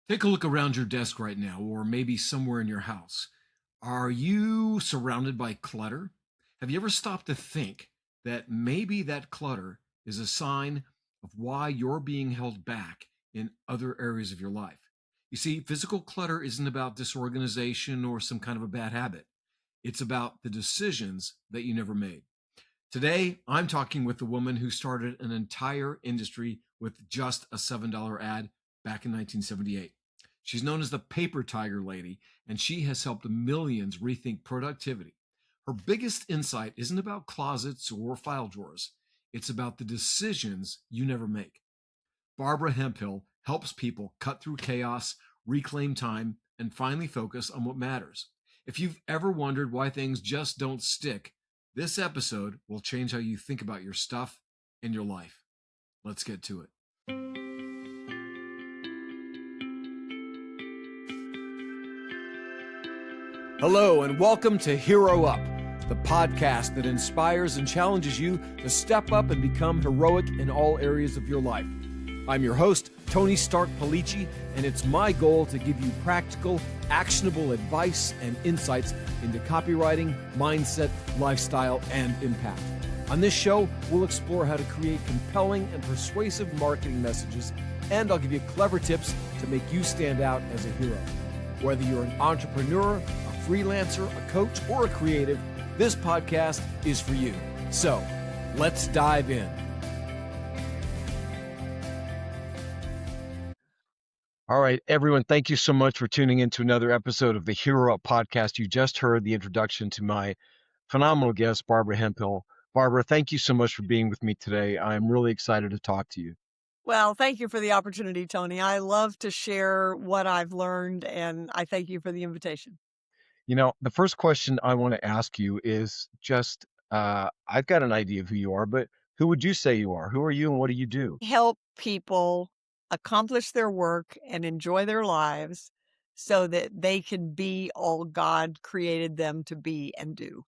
Take a look around your desk right now, or maybe somewhere in your house. Are you surrounded by clutter? Have you ever stopped to think that maybe that clutter is a sign of why you're being held back in other areas of your life? You see, physical clutter isn't about disorganization or some kind of a bad habit. It's about the decisions that you never made. Today, I'm talking with the woman who started an entire industry with just a $7 ad back in 1978. She's known as the Paper Tiger Lady, and she has helped millions rethink productivity. Her biggest insight isn't about closets or file drawers, it's about the decisions you never make. Barbara Hemphill helps people cut through chaos, reclaim time, and finally focus on what matters. If you've ever wondered why things just don't stick, this episode will change how you think about your stuff and your life. Let's get to it. Hello, and welcome to Hero Up, the podcast that inspires and challenges you to step up and become heroic in all areas of your life. I'm your host, Tony Stark Policci, and it's my goal to give you practical, actionable advice and insights into copywriting, mindset, lifestyle, and impact. On this show, we'll explore how to create compelling and persuasive marketing messages, and I'll give you clever tips to make you stand out as a hero. Whether you're an entrepreneur, a freelancer, a coach, or a creative, this podcast is for you. So, let's dive in. All right, everyone, thank you so much for tuning in to another episode of the Hero Up podcast. You just heard the introduction to my phenomenal guest, Barbara Hemphill. Barbara, thank you so much for being with me today. I'm really excited to talk to you. Well, thank you for the opportunity, Tony. I love to share what I've learned, and I thank you for the invitation. You know, the first question I want to ask you is just, I've got an idea of who you are, but who would you say you are? Who are you and what do you do? Help people accomplish their work and enjoy their lives so that they can be all God created them to be and do.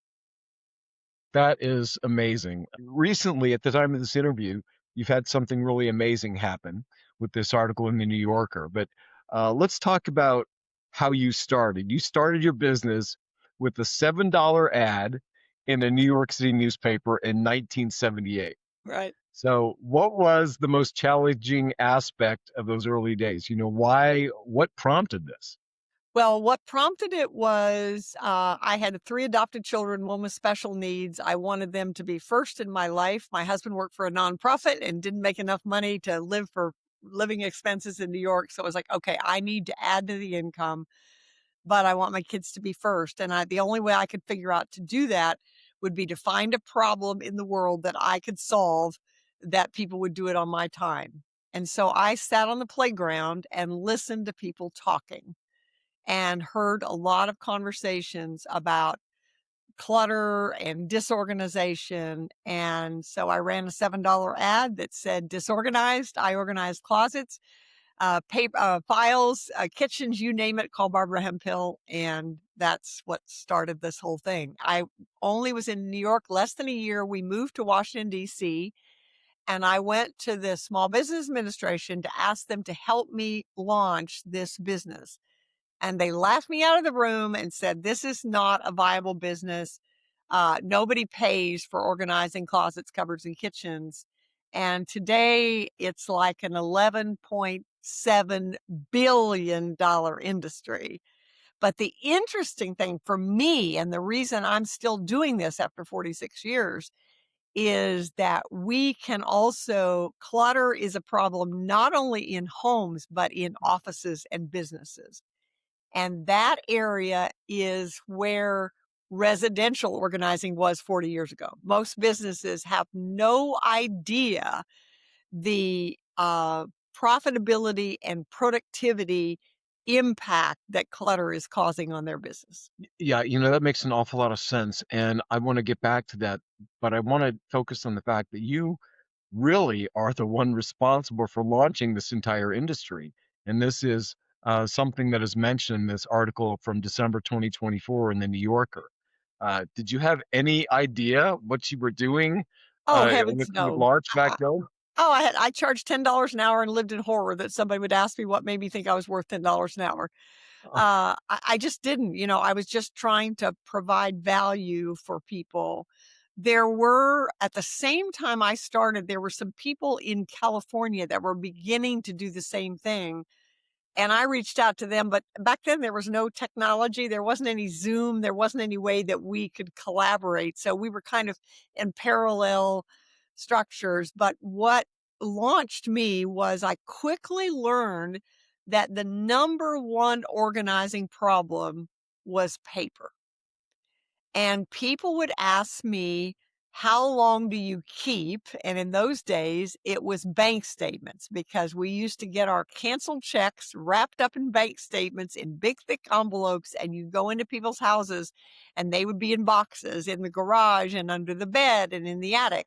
That is amazing. Recently, at the time of this interview, you've had something really amazing happen with this article in the New Yorker. But let's talk about how you started. You started your business with a $7 ad in a New York City newspaper in 1978. Right. So, what was the most challenging aspect of those early days? What prompted this? Well, what prompted it was I had three adopted children, one with special needs. I wanted them to be first in my life. My husband worked for a nonprofit and didn't make enough money to live for living expenses in New York. So I was like, okay, I need to add to the income, but I want my kids to be first. And the only way I could figure out to do that would be to find a problem in the world that I could solve that people would do it on my time. And so I sat on the playground and listened to people talking and heard a lot of conversations about clutter and disorganization. And so I ran a $7 ad that said disorganized. I organized closets, paper, files, kitchens, you name it, call Barbara Hemphill. And that's what started this whole thing. I only was in New York less than a year. We moved to Washington, D.C., and I went to the Small Business Administration to ask them to help me launch this business. And they laughed me out of the room and said, this is not a viable business. Nobody pays for organizing closets, cupboards, and kitchens. And today it's like an $11.7 billion industry. But the interesting thing for me, and the reason I'm still doing this after 46 years, is that we can also, clutter is a problem not only in homes, but in offices and businesses. And that area is where residential organizing was 40 years ago. Most businesses have no idea the profitability and productivity impact that clutter is causing on their business. Yeah, that makes an awful lot of sense. And I want to get back to that, but I want to focus on the fact that you really are the one responsible for launching this entire industry. And this is something that is mentioned in this article from December 2024 in the New Yorker. Did you have any idea what you were doing Oh, when heavens it no. launched back then? Oh, I charged $10 an hour and lived in horror that somebody would ask me what made me think I was worth $10 an hour. I just didn't, I was just trying to provide value for people. There were, at the same time I started, there were some people in California that were beginning to do the same thing. And I reached out to them, but back then there was no technology. There wasn't any Zoom. There wasn't any way that we could collaborate. So we were kind of in parallel structures. But what launched me was I quickly learned that the number one organizing problem was paper. And people would ask me, "How long do you keep?" And in those days, it was bank statements because we used to get our canceled checks wrapped up in bank statements in big, thick envelopes, and you go into people's houses, and they would be in boxes in the garage and under the bed and in the attic.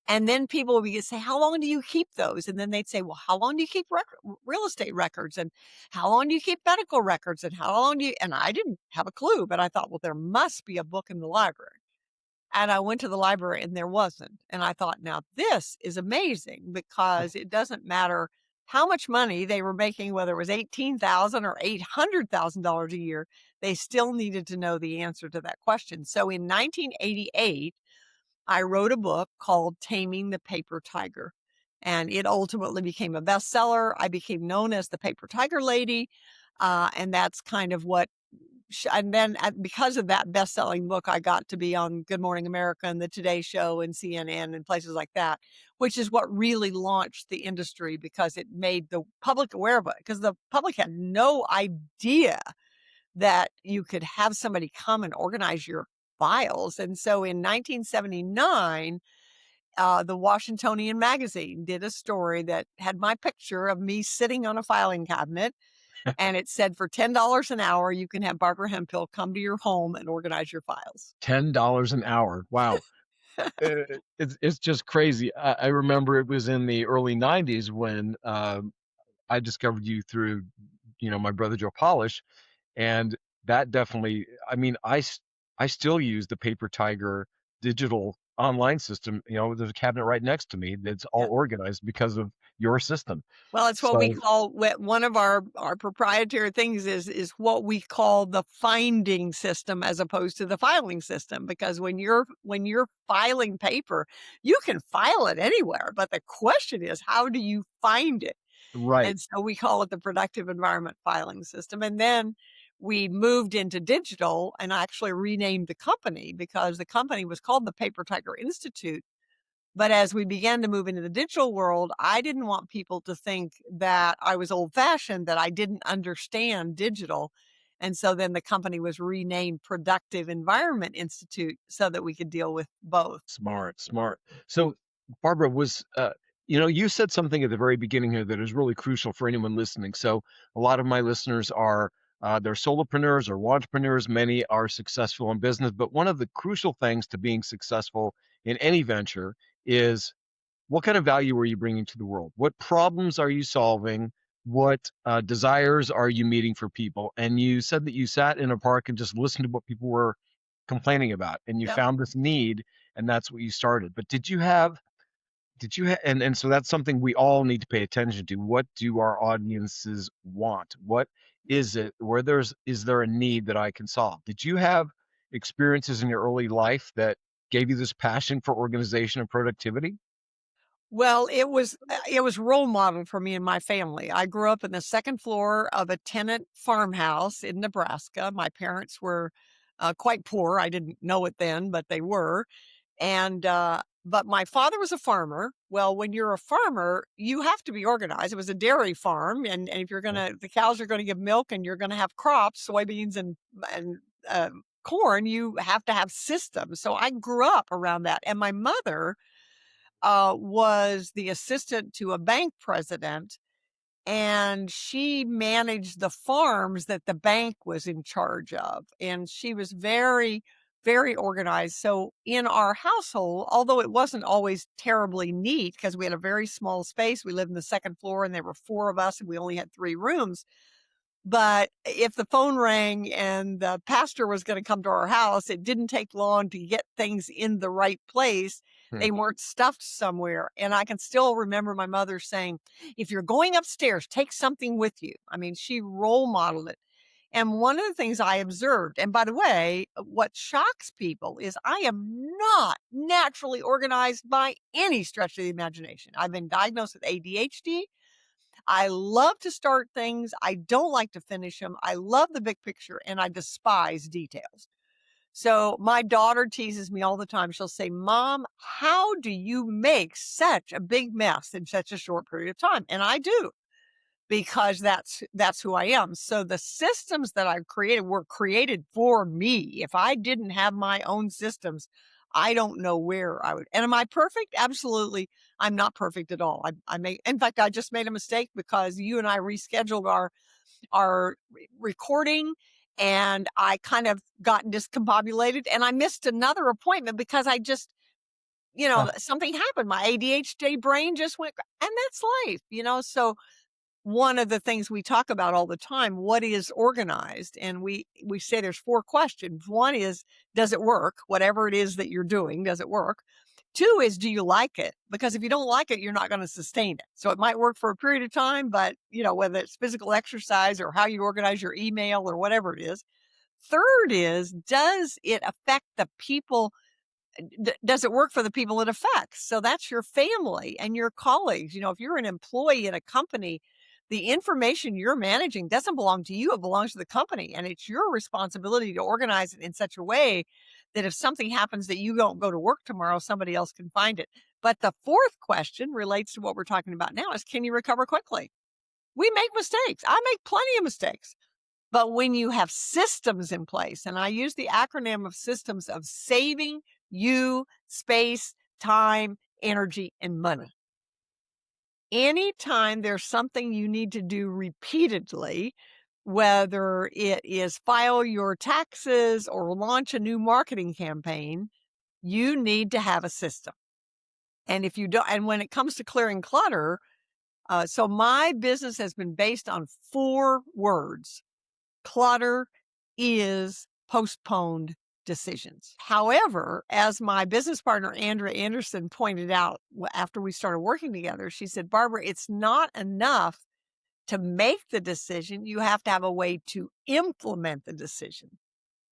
And then people would say, "How long do you keep those?" And then they'd say, "Well, how long do you keep real estate records? And how long do you keep medical records? And how long do you?" And I didn't have a clue, but I thought, well, there must be a book in the library. And I went to the library and there wasn't. And I thought, now this is amazing because it doesn't matter how much money they were making, whether it was 18,000 or $800,000 a year, they still needed to know the answer to that question. So in 1988, I wrote a book called Taming the Paper Tiger, and it ultimately became a bestseller. I became known as the Paper Tiger Lady, and that's kind of what and then because of that best-selling book, I got to be on Good Morning America and the Today Show and CNN and places like that, which is what really launched the industry because it made the public aware of it, because the public had no idea that you could have somebody come and organize your files. And so in 1979, the Washingtonian magazine did a story that had my picture of me sitting on a filing cabinet. And it said, for $10 an hour, you can have Barbara Hemphill come to your home and organize your files. $10 an hour. Wow. It's just crazy. I remember it was in the early '90s when, I discovered you through, my brother Joe Polish, and that definitely I mean, I still use the Paper Tiger digital online system, there's a cabinet right next to me that's all Yeah. organized because of your system. Well, it's what we So call one of our proprietary things is what we call the finding system as opposed to the filing system. Because when you're filing paper, you can file it anywhere, but the question is, how do you find it? right. And so we call it the productive environment filing system. And then we moved into digital and actually renamed the company because the company was called the Paper Tiger Institute. But as we began to move into the digital world, I didn't want people to think that I was old fashioned, that I didn't understand digital. And so then the company was renamed Productive Environment Institute so that we could deal with both. Smart, smart. So, Barbara, you said something at the very beginning here that is really crucial for anyone listening. So, a lot of my listeners are they're solopreneurs or entrepreneurs. Many are successful in business, but one of the crucial things to being successful in any venture is what kind of value are you bringing to the world? What problems are you solving? What desires are you meeting for people? And you said that you sat in a park and just listened to what people were complaining about, and you Yep. found this need, and that's what you started. But did you have and so that's something we all need to pay attention to. What do our audiences want? What is it where is there a need that I can solve? Did you have experiences in your early life that gave you this passion for organization and productivity? Well, it was role model for me and my family. I grew up in the second floor of a tenant farmhouse in Nebraska. My parents were quite poor. I didn't know it then, but they were. And but my father was a farmer. Well, when you're a farmer, you have to be organized. It was a dairy farm, and if you're Okay. gonna, the cows are gonna give milk, and you're gonna have crops, soybeans and corn. You have to have systems. So I grew up around that, and my mother was the assistant to a bank president, and she managed the farms that the bank was in charge of. And she was very, very organized. So in our household, although it wasn't always terribly neat because we had a very small space, we lived in the second floor and there were four of us and we only had three rooms. But if the phone rang and the pastor was going to come to our house, it didn't take long to get things in the right place Hmm. They weren't stuffed somewhere. And I can still remember my mother saying, if you're going upstairs, take something with you. I mean, she role modeled it. And one of the things I observed, and by the way, what shocks people is I am not naturally organized by any stretch of the imagination. I've been diagnosed with ADHD. I love to start things. I don't like to finish them. I love the big picture and I despise details. So my daughter teases me all the time. She'll say, Mom, how do you make such a big mess in such a short period of time? And I do, because that's who I am. So the systems that I've created were created for me. If I didn't have my own systems, I don't know where I would. And am I perfect? Absolutely. I'm not perfect at all. In fact, I just made a mistake because you and I rescheduled our recording, and I kind of got discombobulated and I missed another appointment because I just, Ah, something happened. My ADHD brain just went, and that's life. So one of the things we talk about all the time, what is organized? And we say there's 4 questions. One is, does it work? Whatever it is that you're doing, does it work? 2 is, do you like it? Because if you don't like it, you're not going to sustain it. So it might work for a period of time, but whether it's physical exercise or how you organize your email or whatever it is. Third is, does it affect the people? Does it work for the people it affects? So that's your family and your colleagues. If you're an employee in a company, the information you're managing doesn't belong to you. It belongs to the company. And it's your responsibility to organize it in such a way that if something happens that you don't go to work tomorrow, somebody else can find it. But the fourth question relates to what we're talking about now is, can you recover quickly? We make mistakes. I make plenty of mistakes. But when you have systems in place, and I use the acronym of systems of saving you space, time, energy, and money. Anytime there's something you need to do repeatedly, whether it is file your taxes or launch a new marketing campaign, you need to have a system. And if you don't, and when it comes to clearing clutter, so my business has been based on 4 words. Clutter is postponed decisions. However, as my business partner, Andrea Anderson, pointed out after we started working together, she said, Barbara, it's not enough to make the decision. You have to have a way to implement the decision.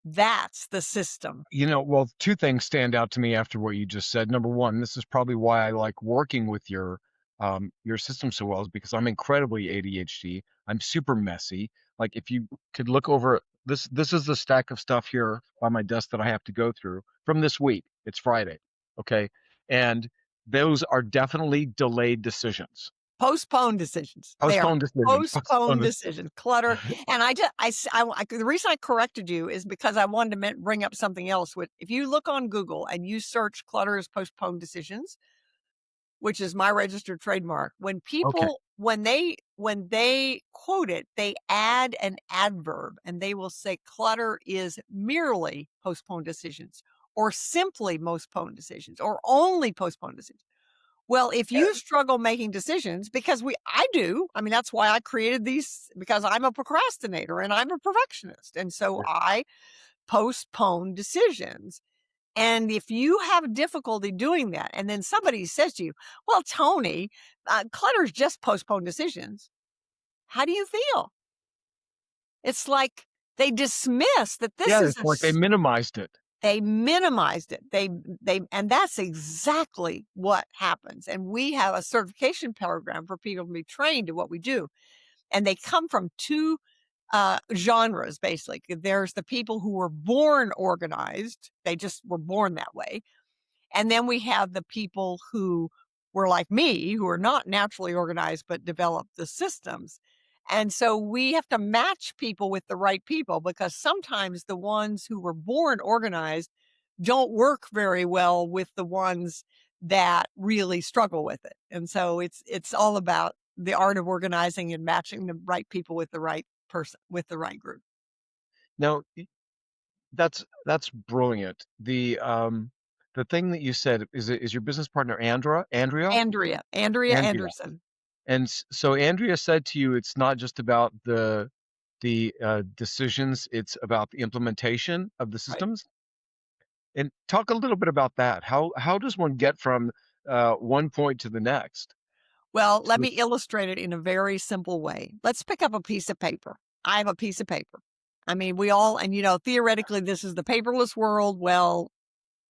That's the system. well, 2 things stand out to me after what you just said. Number one, this is probably why I like working with your system so well, is because I'm incredibly ADHD. I'm super messy. Like if you could look over this is the stack of stuff here on my desk that I have to go through from this week. It's Friday. Okay. And those are definitely delayed decisions. Postponed decisions. They are Postponed decisions. postponed Postponed. decisions, clutter. And the reason I corrected you is because I wanted to bring up something else. If you look on Google and you search clutter as postponed decisions, which is my registered trademark, when Okay. people, when they quote it, they add an adverb and they will say clutter is merely postponed decisions, or simply postponed decisions, or only postponed decisions. Well, if you struggle making decisions, because I do, I mean, that's why I created these, because I'm a procrastinator and I'm a perfectionist. And so Yeah. I postpone decisions. And if you have difficulty doing that, and then somebody says to you, well, Tony, clutter's just postponed decisions. How do you feel? It's like they dismiss that this Yeah, is it's like they minimized it. they minimized it. And that's exactly what happens. And we have a certification program for people to be trained in what we do. And they come from 2 genres, basically. There's the people who were born organized. They just were born that way. And then we have the people who were like me, who are not naturally organized, but developed the systems. And so we have to match people with the right people, because sometimes the ones who were born organized don't work very well with the ones that really struggle with it. And so it's all about the art of organizing and matching the right people with the right person, with the right group. Now, that's brilliant. The thing that you said is your business partner Andrea? Andrea Andrea. Anderson. And so Andrea said to you, it's not just about the decisions, it's about the implementation of the Right. systems. And talk a little bit about that. How does one get from one point to the next? Well, let So me illustrate it in a very simple way. Let's pick up a piece of paper. I have a piece of paper. I mean, we all, and theoretically, this is the paperless world. Well,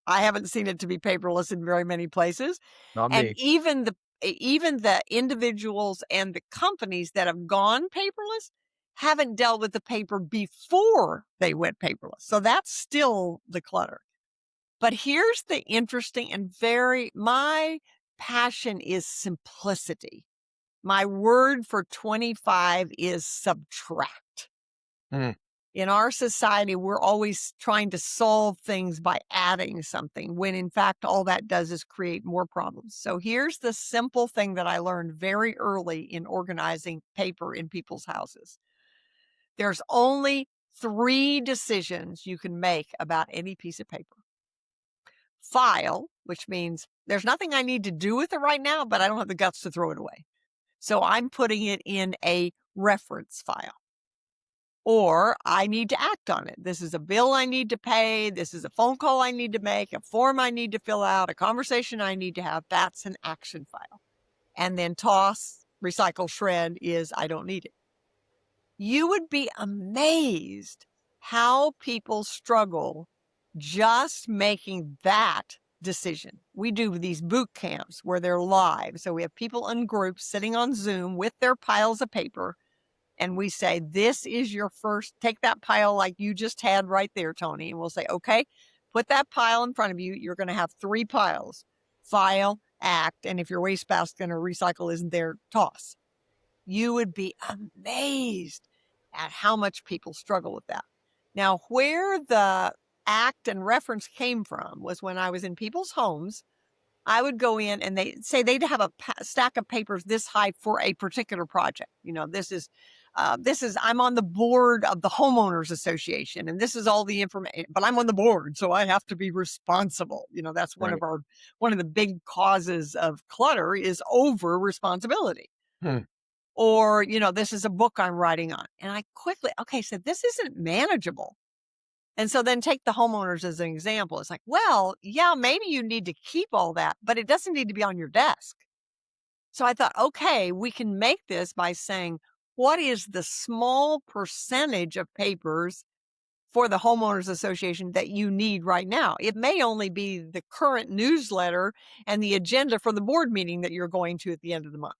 I haven't seen it to be paperless in very many places. not And me. even the individuals and the companies that have gone paperless haven't dealt with the paper before they went paperless. So that's still the clutter. But here's the interesting and my passion is simplicity. My word for 25 is subtract. Mm, In our society, we're always trying to solve things by adding something, when in fact, all that does is create more problems. So here's the simple thing that I learned very early in organizing paper in people's houses. There's only 3 decisions you can make about any piece of paper. File, which means there's nothing I need to do with it right now, but I don't have the guts to throw it away. So I'm putting it in a reference file. Or I need to act on it. This is a bill I need to pay. This is a phone call I need to make, a form I need to fill out, a conversation I need to have. That's an action file. And then toss, recycle, shred is I don't need it. You would be amazed how people struggle just making that decision. We do these boot camps where they're live. So we have people in groups sitting on Zoom with their piles of paper. And we say, this is your first, take that pile like you just had right there, Tony. And we'll say, okay, put that pile in front of you. You're going to have 3 piles: file, act, and if your wastebasket going to recycle isn't there, toss. You would be amazed at how much people struggle with that. Now, where the act and reference came from was when I was in people's homes. I would go in and they say they'd have a stack of papers this high for a particular project. I'm on the board of the homeowners association, and this is all the information, but I'm on the board, so I have to be responsible. That's one right. of the big causes of clutter is over responsibility. Hmm. Or, this is a book I'm writing on. And I quickly, okay, so this isn't manageable. And so then take the homeowners as an example. It's like, well, yeah, maybe you need to keep all that, but it doesn't need to be on your desk. So I thought, okay, we can make this by saying, what is the small percentage of papers for the homeowners association that you need right now? It may only be the current newsletter and the agenda for the board meeting that you're going to at the end of the month.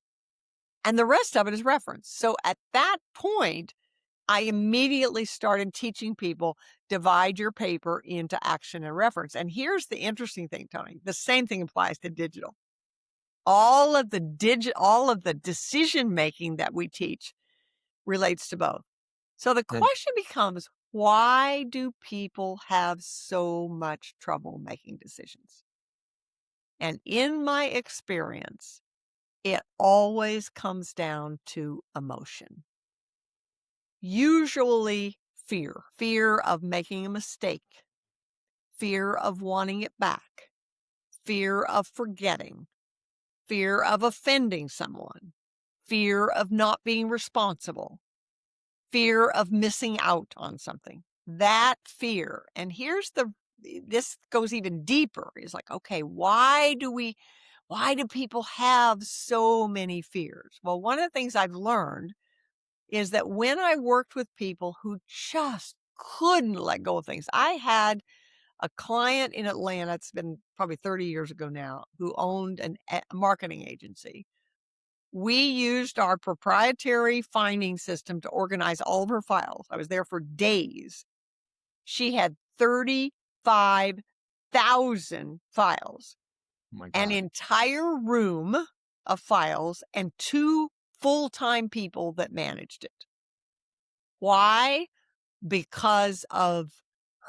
And the rest of it is reference. So at that point, I immediately started teaching people, divide your paper into action and reference. And here's the interesting thing, Tony. The same thing applies to digital. All of the decision making that we teach relates to both. So the And question becomes, why do people have so much trouble making decisions? And in my experience, it always comes down to emotion. Usually fear of making a mistake, fear of wanting it back, fear of forgetting, fear of offending someone, fear of not being responsible, fear of missing out on something. That fear. And this goes even deeper. It's like, okay, why do people have so many fears? Well, one of the things I've learned is that when I worked with people who just couldn't let go of things. I had a client in Atlanta, it's been probably 30 years ago now, who owned a marketing agency. We used our proprietary finding system to organize all of her files. I was there for days. She had 35,000 files, oh my an God. entire room of files, and 2 full-time people that managed it. Why? Because of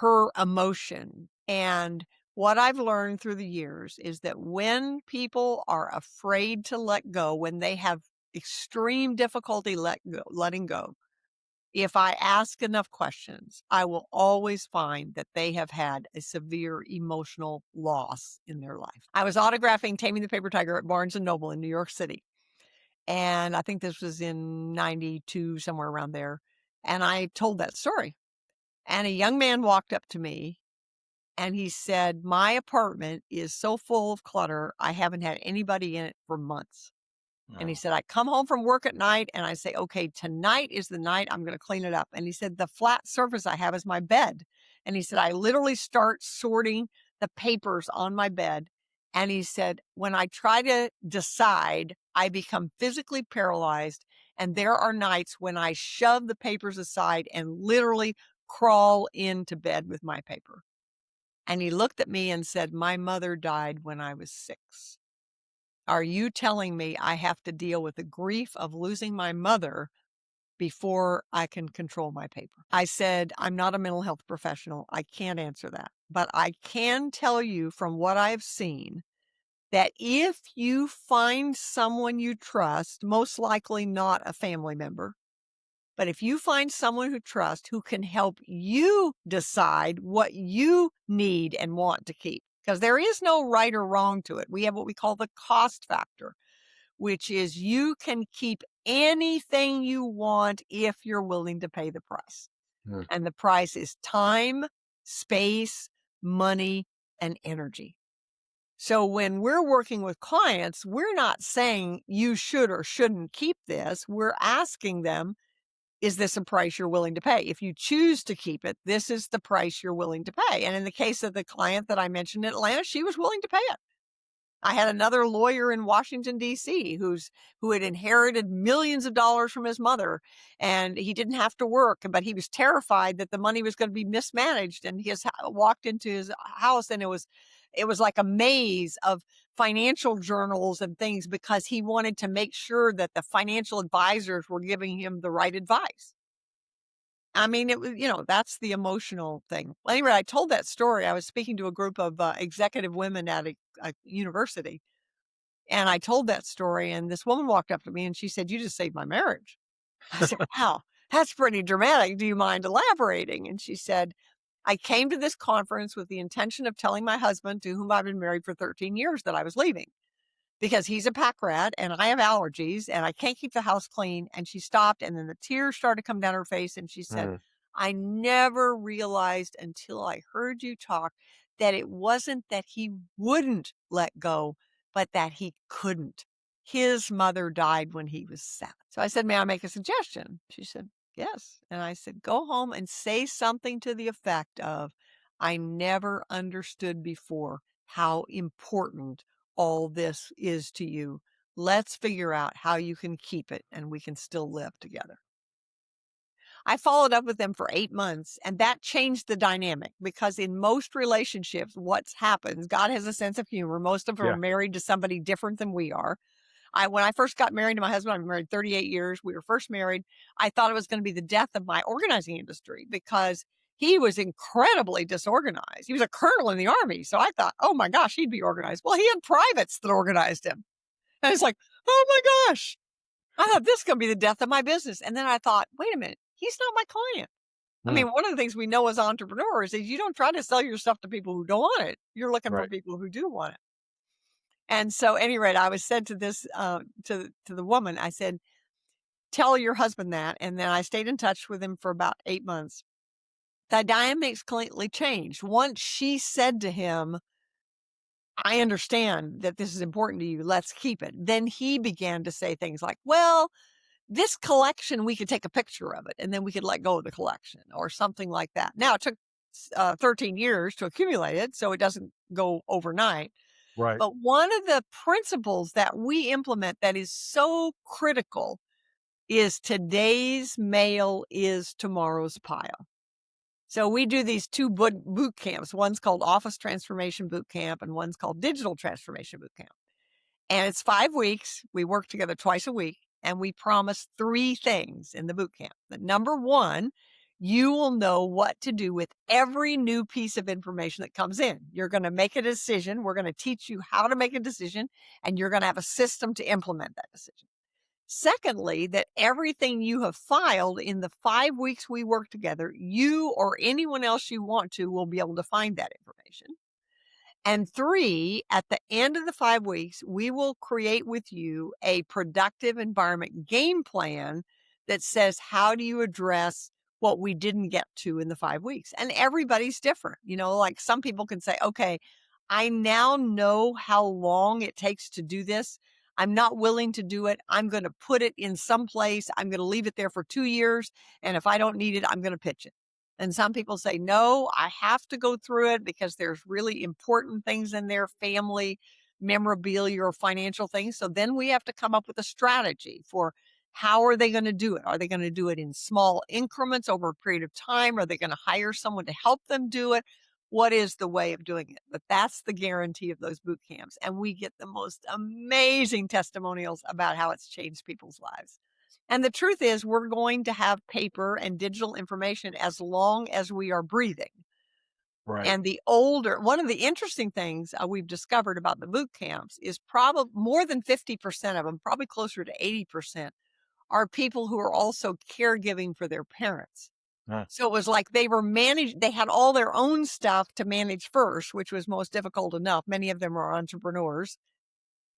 her emotion. And what I've learned through the years is that when people are afraid to let go, when they have extreme difficulty letting go, if I ask enough questions, I will always find that they have had a severe emotional loss in their life. I was autographing Taming the Paper Tiger at Barnes and Noble in New York City. And I think this was in 92, somewhere around there. And I told that story. And a young man walked up to me And he said, my apartment is so full of clutter, I haven't had anybody in it for months. And he Oh. said, I come home from work at night and I say, okay, tonight is the night I'm going to clean it up. And he said, the flat surface I have is my bed. And he said, I literally start sorting the papers on my bed. And he said, when I try to decide, I become physically paralyzed. And there are nights when I shove the papers aside and literally crawl into bed with my paper. And he looked at me and said, my mother died when I was 6. Are you telling me I have to deal with the grief of losing my mother before I can control my paper? I said, I'm not a mental health professional. I can't answer that. But I can tell you from what I've seen that if you find someone you trust, most likely not a family member, but if you find someone who trusts who can help you decide what you need and want to keep, because there is no right or wrong to it. We have what we call the cost factor, which is you can keep anything you want if you're willing to pay the price. Mm. And the price is time, space, money, and energy. So when we're working with clients, we're not saying you should or shouldn't keep this. We're asking them, is this a price you're willing to pay? If you choose to keep it, this is the price you're willing to pay. And in the case of the client that I mentioned in Atlanta, she was willing to pay it. I had another lawyer in Washington, D.C. who had inherited millions of dollars from his mother, and he didn't have to work, but he was terrified that the money was going to be mismanaged. And he walked into his house, and it was like a maze of financial journals and things because he wanted to make sure that the financial advisors were giving him the right advice. I mean, it was, that's the emotional thing. Well, anyway, I told that story. I was speaking to a group of executive women at a university, and I told that story, and this woman walked up to me and she said, you just saved my marriage. I said, wow, that's pretty dramatic. Do you mind elaborating? And she said, I came to this conference with the intention of telling my husband, to whom I've been married for 13 years, that I was leaving because he's a pack rat and I have allergies and I can't keep the house clean. And she stopped, and then the tears started to come down her face. And she said, Mm. I never realized until I heard you talk that it wasn't that he wouldn't let go, but that he couldn't. His mother died when he was 7. So I said, may I make a suggestion? She said, yes. And I said, go home and say something to the effect of, I never understood before how important all this is to you. Let's figure out how you can keep it and we can still live together. I followed up with them for 8 months, and that changed the dynamic because in most relationships, what's happens, God has a sense of humor. Most of them are Yeah. married to somebody different than we are. When I first got married to my husband, I've been married 38 years. We were first married. I thought it was going to be the death of my organizing industry because he was incredibly disorganized. He was a colonel in the army. So I thought, oh my gosh, he'd be organized. Well, he had privates that organized him. And it's like, oh my gosh, I thought this is going to be the death of my business. And then I thought, wait a minute, he's not my client. I Mm. mean, one of the things we know as entrepreneurs is you don't try to sell your stuff to people who don't want it. You're looking for Right. people who do want it. And so, at any rate, I was said to this to the woman, I said, tell your husband that. And then I stayed in touch with him for about 8 months. The dynamics completely changed. Once she said to him, I understand that this is important to you. Let's keep it. Then he began to say things like, well, this collection, we could take a picture of it and then we could let go of the collection or something like that. Now, it took 13 years to accumulate it, so it doesn't go overnight. Right. But one of the principles that we implement that is so critical is today's mail is tomorrow's pile. So we do these 2 boot camps. One's called Office Transformation Boot Camp and one's called Digital Transformation Boot Camp. And it's 5 weeks. We work together twice a week, and we promise 3 things in the boot camp. That number 1, you will know what to do with every new piece of information that comes in. You're going to make a decision. We're going to teach you how to make a decision, and you're going to have a system to implement that decision. Secondly, that everything you have filed in the 5 weeks we work together, you or anyone else you want to will be able to find that information. And 3, at the end of the 5 weeks, we will create with you a productive environment game plan that says, how do you address what we didn't get to in the 5 weeks. And everybody's different. Like some people can say, okay, I now know how long it takes to do this. I'm not willing to do it. I'm going to put it in some place. I'm going to leave it there for 2 years. And if I don't need it, I'm going to pitch it. And some people say, no, I have to go through it because there's really important things in there, family, memorabilia, or financial things. So then we have to come up with a strategy for how are they going to do it? Are they going to do it in small increments over a period of time? Are they going to hire someone to help them do it? What is the way of doing it? But that's the guarantee of those boot camps. And we get the most amazing testimonials about how it's changed people's lives. And the truth is, we're going to have paper and digital information as long as we are breathing. Right. And one of the interesting things we've discovered about the boot camps is probably more than 50% of them, probably closer to 80%, are people who are also caregiving for their parents. Huh. So it was like they had all their own stuff to manage first, which was most difficult enough. Many of them are entrepreneurs.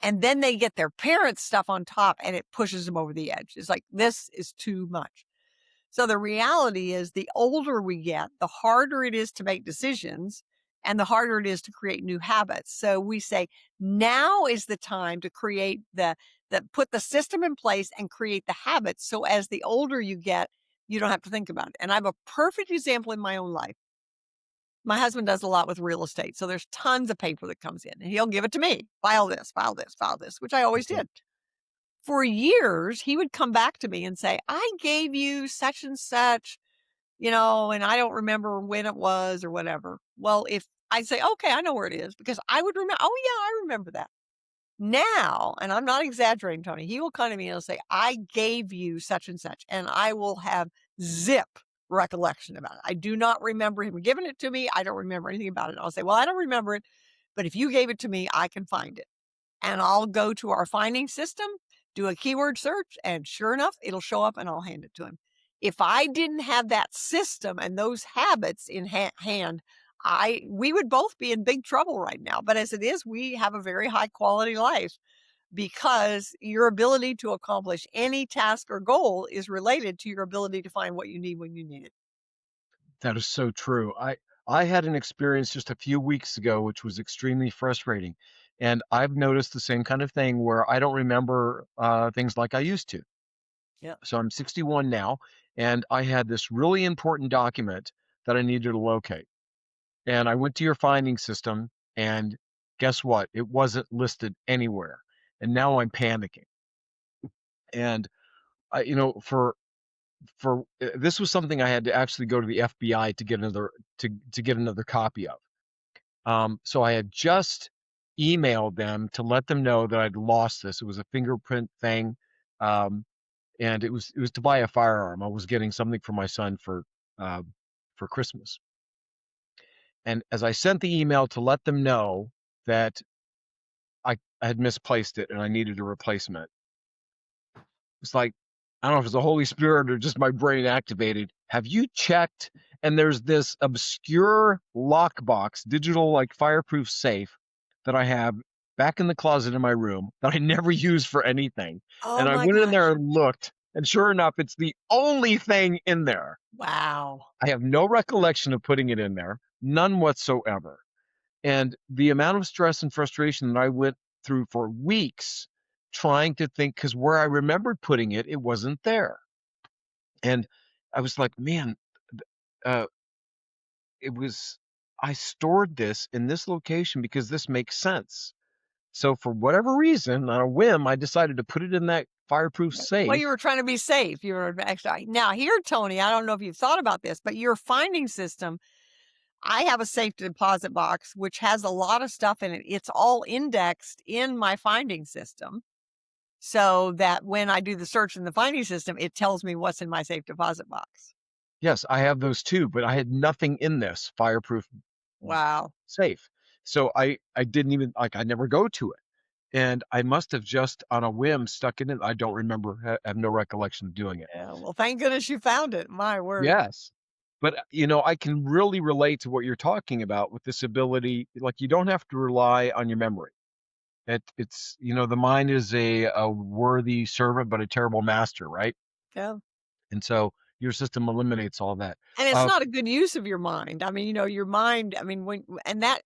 And then they get their parents' stuff on top and it pushes them over the edge. It's like, this is too much. So the reality is the older we get, the harder it is to make decisions and the harder it is to create new habits. So we say now is the time to put the system in place and create the habits. So as the older you get, you don't have to think about it. And I have a perfect example in my own life. My husband does a lot with real estate. So there's tons of paper that comes in and he'll give it to me. File this, file this, file this, which I always Okay. did. For years, he would come back to me and say, I gave you such and such, and I don't remember when it was or whatever. Well, if I'd say, okay, I know where it is because I would remember, oh yeah, I remember that. Now, and I'm not exaggerating, Tony, he will come to me and he'll say, I gave you such and such, and I will have zip recollection about it. I do not remember him giving it to me. I don't remember anything about it. I'll say, well, I don't remember it, but if you gave it to me, I can find it. And I'll go to our finding system, do a keyword search, and sure enough, it'll show up and I'll hand it to him. If I didn't have that system and those habits in hand, we would both be in big trouble right now. But as it is, we have a very high quality life because your ability to accomplish any task or goal is related to your ability to find what you need when you need it. That is so true. I had an experience just a few weeks ago, which was extremely frustrating. And I've noticed the same kind of thing where I don't remember things like I used to. Yeah. So I'm 61 now, and I had this really important document that I needed to locate. And I went to your finding system, and guess what? It wasn't listed anywhere. And now I'm panicking. And this was something I had to actually go to the FBI to get another copy of. So I had just emailed them to let them know that I'd lost this. It was a fingerprint thing, and it was to buy a firearm. I was getting something for my son for Christmas. And as I sent the email to let them know that I had misplaced it and I needed a replacement, it's like, I don't know if it's the Holy Spirit or just my brain activated. Have you checked? And there's this obscure lockbox, digital like fireproof safe that I have back in the closet in my room that I never use for anything. Oh And I my went in there gosh. and looked, and sure enough, it's the only thing in there. Wow. I have no recollection of putting it in there, none whatsoever. And the amount of stress and frustration that I went through for weeks trying to think, because where I remembered putting it, it wasn't there. And I was like, man, uh, I stored this in this location because this makes sense. So for whatever reason, on a whim, I decided to put it in that fireproof Well, you safe. were trying to be safe. You were actually now here, Tony. I don't know if you've thought about this, but your finding system, I have a safe deposit box which has a lot of stuff in it. It's all indexed in my finding system so that when I do the search in the finding system, it tells me what's in my safe deposit box. Yes, I have those too, but I had nothing in this fireproof Wow. safe. So I didn't even like I never go to it. And I must have just on a whim stuck it in. I don't remember, have no recollection of doing it. Yeah, well, thank goodness you found it. My word. Yes. But I can really relate to what you're talking about with this ability. Like you don't have to rely on your memory. The mind is a worthy servant, but a terrible master, right? Yeah. And so your system eliminates all that. And it's Uh, not a good use of your mind. I mean, your mind, I mean, and that,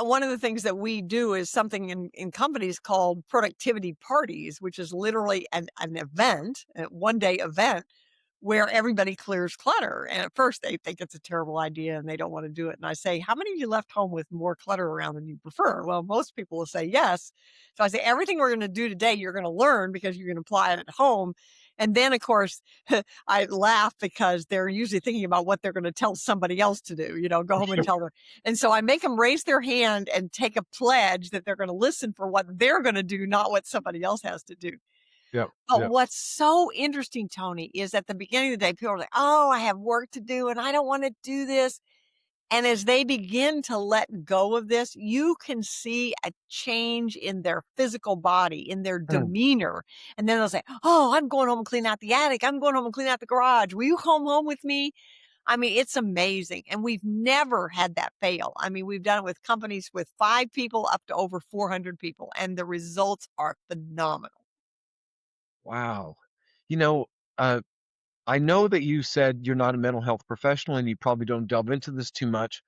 one of the things that we do is something in companies called productivity parties, which is literally an event, a 1-day event where everybody clears clutter. And at first they think it's a terrible idea and they don't want to do it. And I say, how many of you left home with more clutter around than you prefer? Well, most people will say yes. So I say, everything we're going to do today, you're going to learn because you're going to apply it at home. And then, of course, I laugh because they're usually thinking about what they're going to tell somebody else to do, go home and tell them. And so I make them raise their hand and take a pledge that they're going to listen for what they're going to do, not what somebody else has to do. yeah, But yeah. what's so interesting, Tony, is at the beginning of the day, people are like, oh, I have work to do and I don't want to do this. And as they begin to let go of this, you can see a change in their physical body, in their Mm. demeanor. And then they'll say, oh, I'm going home and clean out the attic. I'm going home and clean out the garage. Will you come home with me? I mean, it's amazing. And we've never had that fail. I mean, we've done it with companies with 5 people up to over 400 people, and the results are phenomenal. Wow. You know, uh, I know that you said you're not a mental health professional and you probably don't delve into this too much,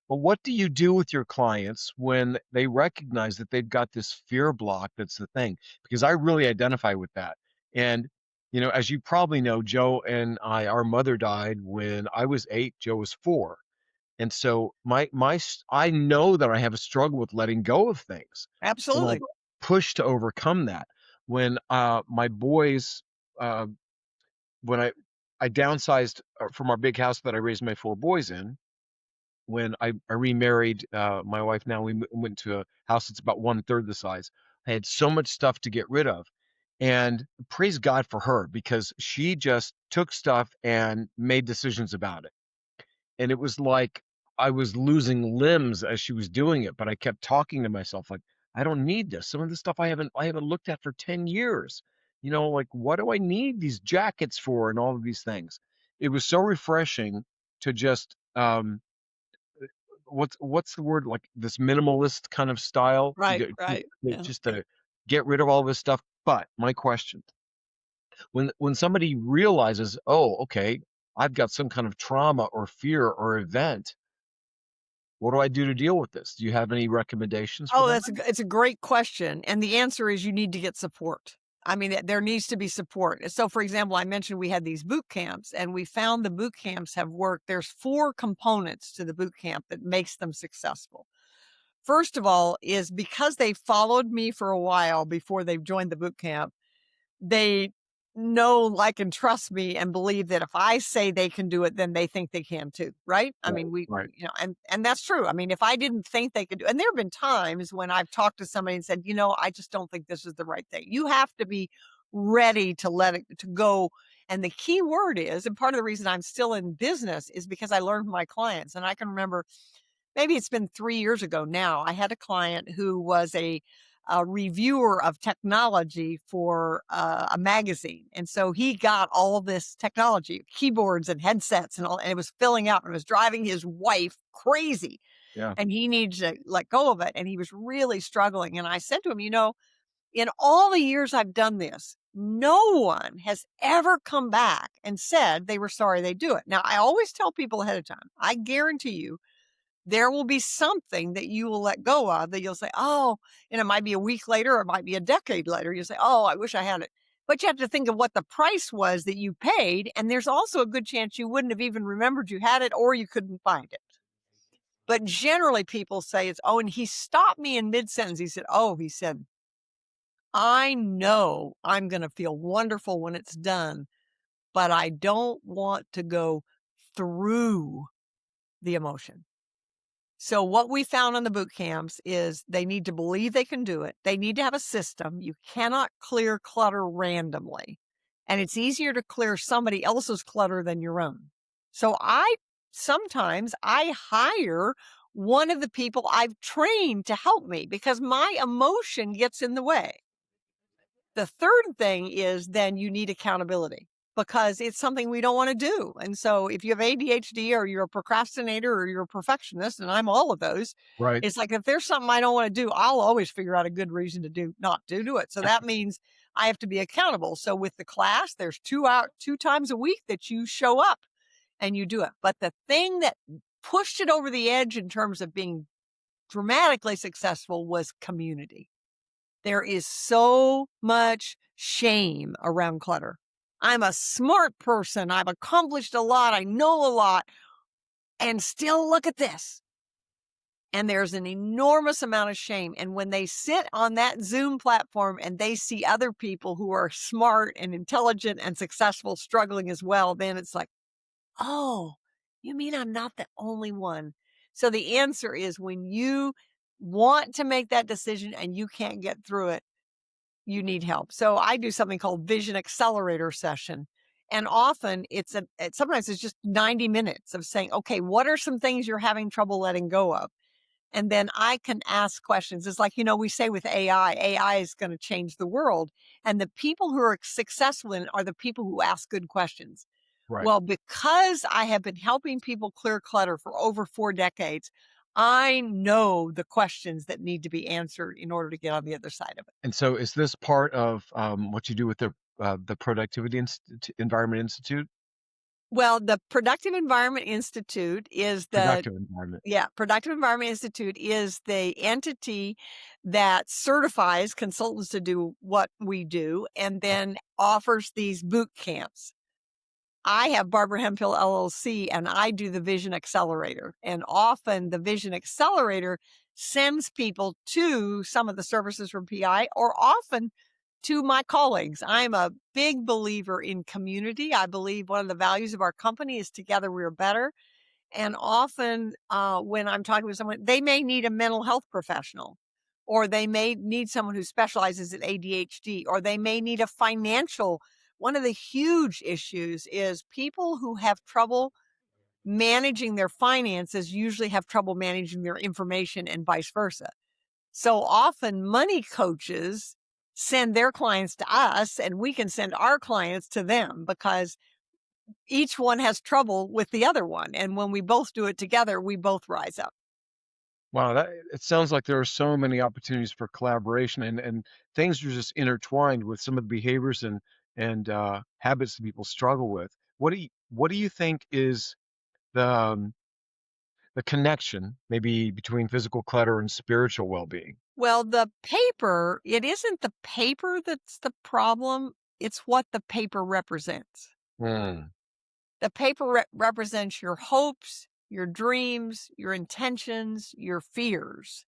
but what do you do with your clients when they recognize that they've got this fear block that's the thing? Because I really identify with that. And, as you probably know, Joe and our mother died when I was 8, Joe was 4. And so I know that I have a struggle with letting go of things. And I've Absolutely. pushed to overcome that. When my boys uh, when I downsized from our big house that I raised my 4 boys in, when I remarried my wife now, we went to a house that's about 1/3 the size. I had so much stuff to get rid of. And praise God for her because she just took stuff and made decisions about it. And it was like I was losing limbs as she was doing it, but I kept talking to myself like, "I don't need this. Some of the stuff I haven't looked at for 10 years. Like, what do I need these jackets for and all of these things?" It was so refreshing to just, what's the word? Like, this minimalist kind of style, Right, right. Yeah. just to get rid of all this stuff. But my question, when somebody realizes, "Oh, okay, I've got some kind of trauma or fear or event, what do I do to deal with this?" Do you have any recommendations for Oh, them? it's a great question, and the answer is you need to get support. I mean, there needs to be support. So, for example, I mentioned we had these boot camps, and we found the boot camps have worked. There's 4 components to the boot camp that makes them successful. First of all is because they followed me for a while before they've joined the boot camp, they know, like, and trust me and believe that if I say they can do it, then they think they can too, right? I Right, mean, right, and that's true. I mean, if I didn't think they could do, and there have been times when I've talked to somebody and said, I just don't think this is the right thing. You have to be ready to let it to go. And the key word is, and part of the reason I'm still in business is because I learned from my clients. And I can remember maybe it's been 3 years ago now. I had a client who was a reviewer of technology for a magazine. And so he got all this technology, keyboards and headsets and all, and it was filling out and it was driving his wife crazy. yeah, And he needs to let go of it. And he was really struggling. And I said to him, in all the years I've done this, no one has ever come back and said they were sorry they do it. Now, I always tell people ahead of time, I guarantee you there will be something that you will let go of that you'll say, oh, and it might be a week later or it might be a decade later. You say, oh, I wish I had it. But you have to think of what the price was that you paid. And there's also a good chance you wouldn't have even remembered you had it or you couldn't find it. But generally, people say it's, oh, and he stopped me in mid sentence. He said, I know I'm going to feel wonderful when it's done, but I don't want to go through the emotion. So what we found in the boot camps is they need to believe they can do it. They need to have a system. You cannot clear clutter randomly. And it's easier to clear somebody else's clutter than your own. So sometimes I hire one of the people I've trained to help me because my emotion gets in the way. The third thing is then you need accountability because it's something we don't want to do. And so if you have ADHD or you're a procrastinator or you're a perfectionist, and I'm all of those, right. it's like if there's something I don't want to do, I'll always figure out a good reason to not to do it. So that means I have to be accountable. So with the class, there's 2 times a week that you show up and you do it. But the thing that pushed it over the edge in terms of being dramatically successful was community. There is so much shame around clutter. I'm a smart person. I've accomplished a lot. I know a lot. And still look at this. And there's an enormous amount of shame. And when they sit on that Zoom platform and they see other people who are smart and intelligent and successful struggling as well, then it's like, oh, you mean I'm not the only one? So the answer is when you want to make that decision and you can't get through it, you need help. So I do something called Vision Accelerator session. And often sometimes it's just 90 minutes of saying, okay, what are some things you're having trouble letting go of? And then I can ask questions. It's like, we say with AI is going to change the world. And the people who are successful in it are the people who ask good questions. Right. Well, because I have been helping people clear clutter for over 4 decades, I know the questions that need to be answered in order to get on the other side of it. And so is this part of what you do with the Productivity Environment Institute? Well, the Productive Environment Institute is Productive environment. Productive Environment Institute is the entity that certifies consultants to do what we do and then offers these boot camps. I have Barbara Hemphill LLC and I do the Vision Accelerator. And often the Vision Accelerator sends people to some of the services from PI or often to my colleagues. I'm a big believer in community. I believe one of the values of our company is together we're better. And often when I'm talking with someone, they may need a mental health professional, or they may need someone who specializes in ADHD, or they may need a financial. One of the huge issues is people who have trouble managing their finances usually have trouble managing their information and vice versa. So often money coaches send their clients to us and we can send our clients to them because each one has trouble with the other one. And when we both do it together, we both rise up. Wow, it sounds like there are so many opportunities for collaboration and things are just intertwined with some of the behaviors and habits that people struggle with. What do you think is the connection maybe between physical clutter and spiritual well-being? Well, the paper, it isn't the paper that's the problem. It's what the paper represents. Hmm. The paper represents your hopes, your dreams, your intentions, your fears.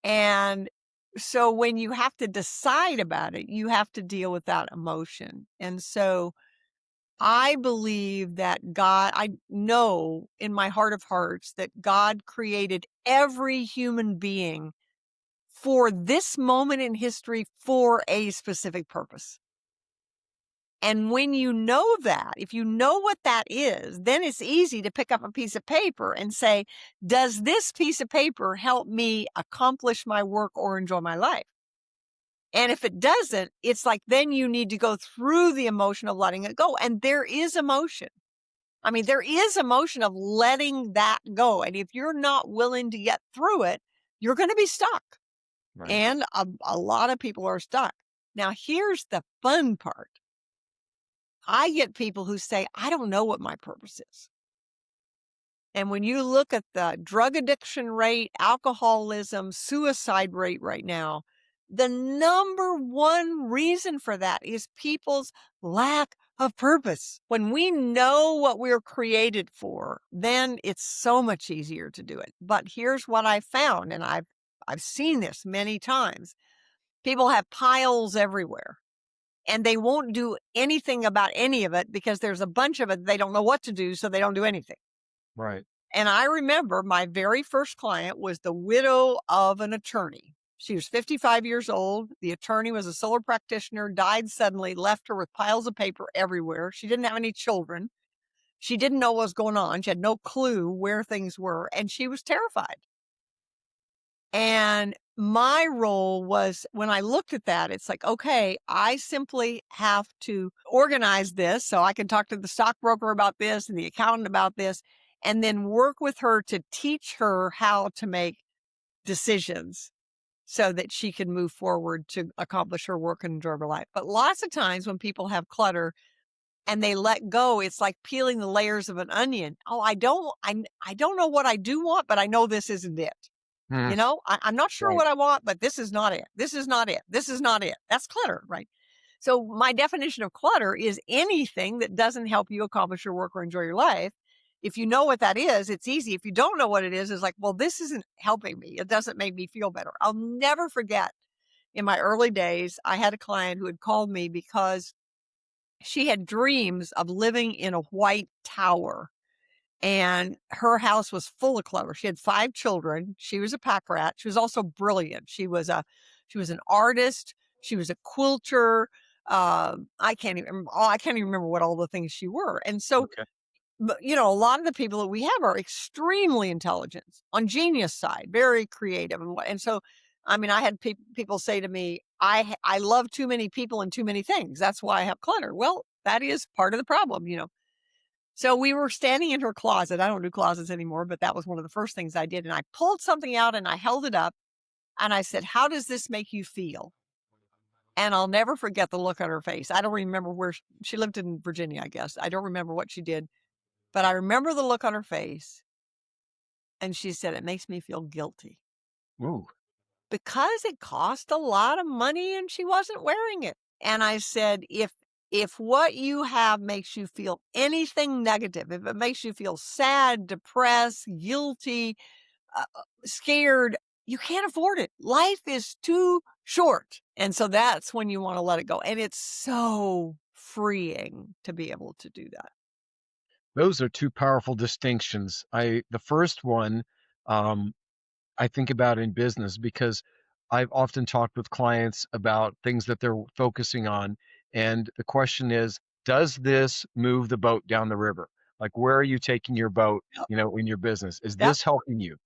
And so when you have to decide about it, you have to deal with that emotion. And so I believe that I know in my heart of hearts that God created every human being for this moment in history for a specific purpose. And when you know that, if you know what that is, then it's easy to pick up a piece of paper and say, does this piece of paper help me accomplish my work or enjoy my life? And if it doesn't, it's like, then you need to go through the emotion of letting it go. And there is emotion. I mean, there is emotion of letting that go. And if you're not willing to get through it, you're going to be stuck. Right. And a lot of people are stuck. Now, here's the fun part. I get people who say, I don't know what my purpose is. And when you look at the drug addiction rate, alcoholism, suicide rate right now, the number one reason for that is people's lack of purpose. When we know what we're created for, then it's so much easier to do it. But here's what I found, and I've seen this many times. People have piles everywhere. And they won't do anything about any of it because there's a bunch of it they don't know what to do, so they don't do anything. Right. And I remember my very first client was the widow of an attorney. She was 55 years old. The attorney was a solo practitioner, died suddenly, left her with piles of paper everywhere. She didn't have any children. She didn't know what was going on. She had no clue where things were, and she was terrified. And my role was when I looked at that, it's like, okay, I simply have to organize this so I can talk to the stockbroker about this and the accountant about this, and then work with her to teach her how to make decisions so that she can move forward to accomplish her work and enjoy her life. But lots of times when people have clutter and they let go, it's like peeling the layers of an onion. Oh, I don't know what I do want, but I know this isn't it. Hmm. I'm not sure Right. what I want, but this is not it. This is not it. This is not it. That's clutter, right? So my definition of clutter is anything that doesn't help you accomplish your work or enjoy your life. If you know what that is, it's easy. If you don't know what it is, it's like, well, this isn't helping me. It doesn't make me feel better. I'll never forget in my early days, I had a client who had called me because she had dreams of living in a white tower and her house was full of clutter. She had 5 children. She was a pack rat. She was also brilliant. She was an artist. She was a quilter. I can't even remember what all the things she were. And so, Okay. but a lot of the people that we have are extremely intelligent on genius side, very creative. And so, I mean, I had people say to me, I love too many people and too many things. That's why I have clutter. Well, that is part of the problem. So we were standing in her closet. I don't do closets anymore, but that was one of the first things I did. And I pulled something out and I held it up and I said, "How does this make you feel?" And I'll never forget the look on her face. I don't remember where she lived in Virginia, I guess. I don't remember what she did, but I remember the look on her face. And she said, "It makes me feel guilty Ooh. because it cost a lot of money and she wasn't wearing it." And I said, if what you have makes you feel anything negative, if it makes you feel sad, depressed, guilty, scared, you can't afford it. Life is too short. And so that's when you want to let it go. And it's so freeing to be able to do that. Those are two powerful distinctions. The first one, um, I think about in business because I've often talked with clients about things that they're focusing on. And the question is, does this move the boat down the river? Like, where are you taking your boat, Yep. in your business? Is Yep. this helping you?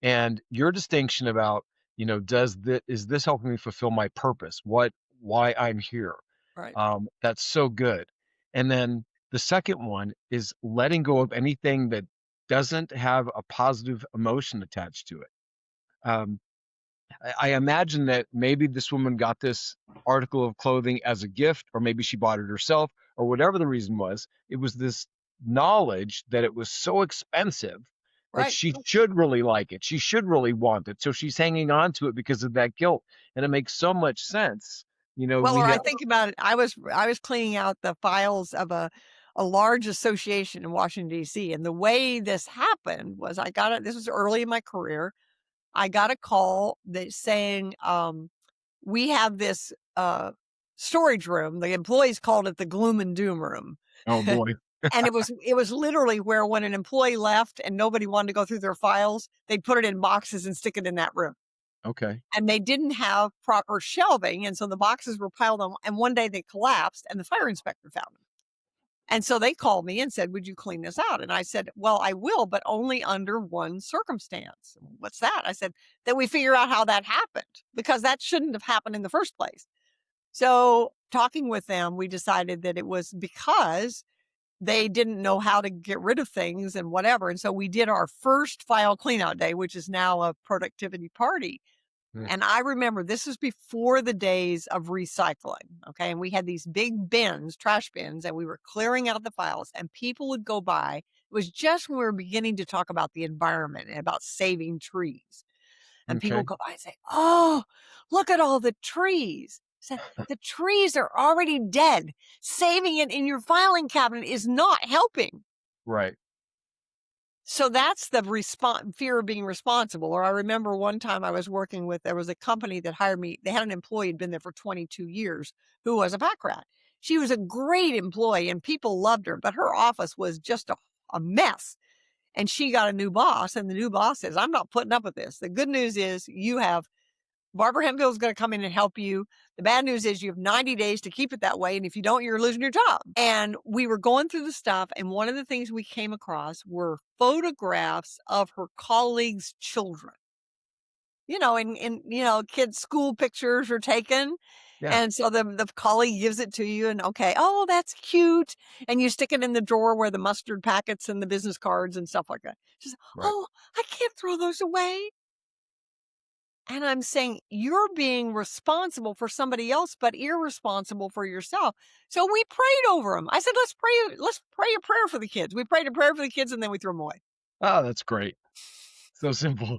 And your distinction about, is this helping me fulfill my purpose? Why I'm here? Right. That's so good. And then the second one is letting go of anything that doesn't have a positive emotion attached to it. Um, I imagine that maybe this woman got this article of clothing as a gift, or maybe she bought it herself, or whatever the reason was. It was this knowledge that it was so expensive that Right. she should really like it. She should really want it. So she's hanging on to it because of that guilt. And it makes so much sense. Well, or We I have, think about it. I was cleaning out the files of a large association in Washington, D.C. And the way this happened was this was early in my career. I got a call that saying, we have this storage room. The employees called it the gloom and doom room. oh boy. And it was literally where when an employee left and nobody wanted to go through their files, they'd put it in boxes and stick it in that room. Okay. And they didn't have proper shelving. And so the boxes were piled on. And one day they collapsed and the fire inspector found them. And so they called me and said, "Would you clean this out?" And I said, "Well, I will, but only under one circumstance." "What's that?" I said, "That we figure out how that happened, because that shouldn't have happened in the first place." So talking with them, we decided that it was because they didn't know how to get rid of things and whatever. And so we did our first file cleanout day, which is now a productivity party. Mm. And I remember this was before the days of recycling. Okay. And we had these big bins, trash bins, and we were clearing out the files, and people would go by. It was just when we were beginning to talk about the environment and about saving trees. And people Okay. would go by and say, "Oh, look at all the trees." I said, "The trees are already dead. Saving it in your filing cabinet is not helping." Right. So that's the fear of being responsible. Or I remember one time there was a company that hired me. They had an employee who'd been there for 22 years who was a pack rat. She was a great employee and people loved her, but her office was just a mess. And she got a new boss, and the new boss says, "I'm not putting up with this. The good news is you have Barbara Hemphill is going to come in and help you. The bad news is you have 90 days to keep it that way. And if you don't, you're losing your job." And we were going through the stuff. And one of the things we came across were photographs of her colleagues' children. Kids' school pictures are taken. Yeah. And so the colleague gives it to you and, okay, "Oh, that's cute." And you stick it in the drawer where the mustard packets and the business cards and stuff like that. She says, Right. "Oh, I can't throw those away." And I'm saying you're being responsible for somebody else, but irresponsible for yourself. So we prayed over them. I said, let's pray a prayer for the kids. We prayed a prayer for the kids and then we threw them away. Oh, that's great. So simple.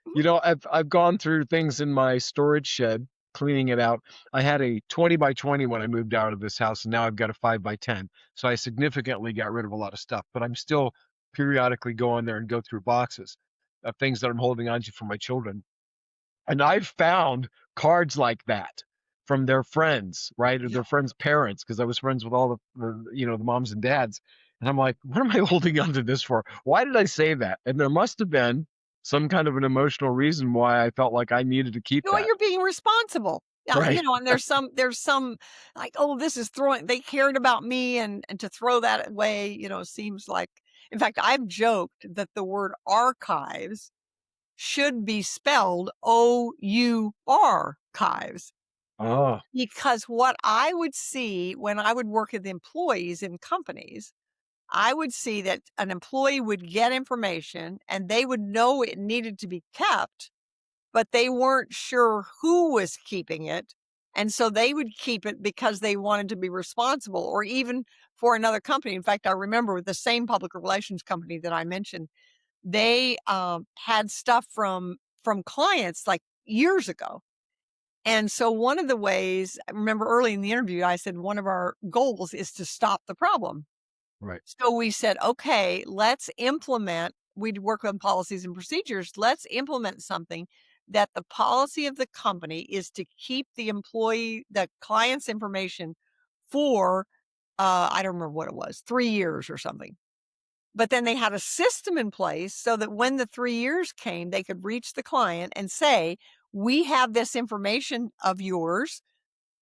Mhm. You know, I've gone through things in my storage shed, cleaning it out. I had a 20 by 20 when I moved out of this house, and now I've got a 5 by 10. So I significantly got rid of a lot of stuff, but I'm still periodically go in there and go through boxes of things that I'm holding on to for my children. And I've found cards like that from their friends, right? Or Yeah. their friends' parents, because I was friends with all the moms and dads. And I'm like, what am I holding on to this for? Why did I say that? And there must have been some kind of an emotional reason why I felt like I needed to keep Well, that. you're being responsible. Right. And there's some like, oh, this is throwing, they cared about me and to throw that away, seems like, in fact, I've joked that the word archives should be spelled OU-archives. Oh, Because what I would see when I would work with employees in companies, I would see that an employee would get information and they would know it needed to be kept, but they weren't sure who was keeping it. And so they would keep it because they wanted to be responsible, or even for another company. In fact, I remember with the same public relations company that I mentioned, they had stuff from clients like years ago. And so one of the ways, I remember early in the interview, I said one of our goals is to stop the problem. right. So we said, okay, let's implement, we'd work on policies and procedures. Let's implement something that the policy of the company is to keep the client's information for, I don't remember what it was, 3 years or something. But then they had a system in place so that when the 3 years came, they could reach the client and say, we have this information of yours.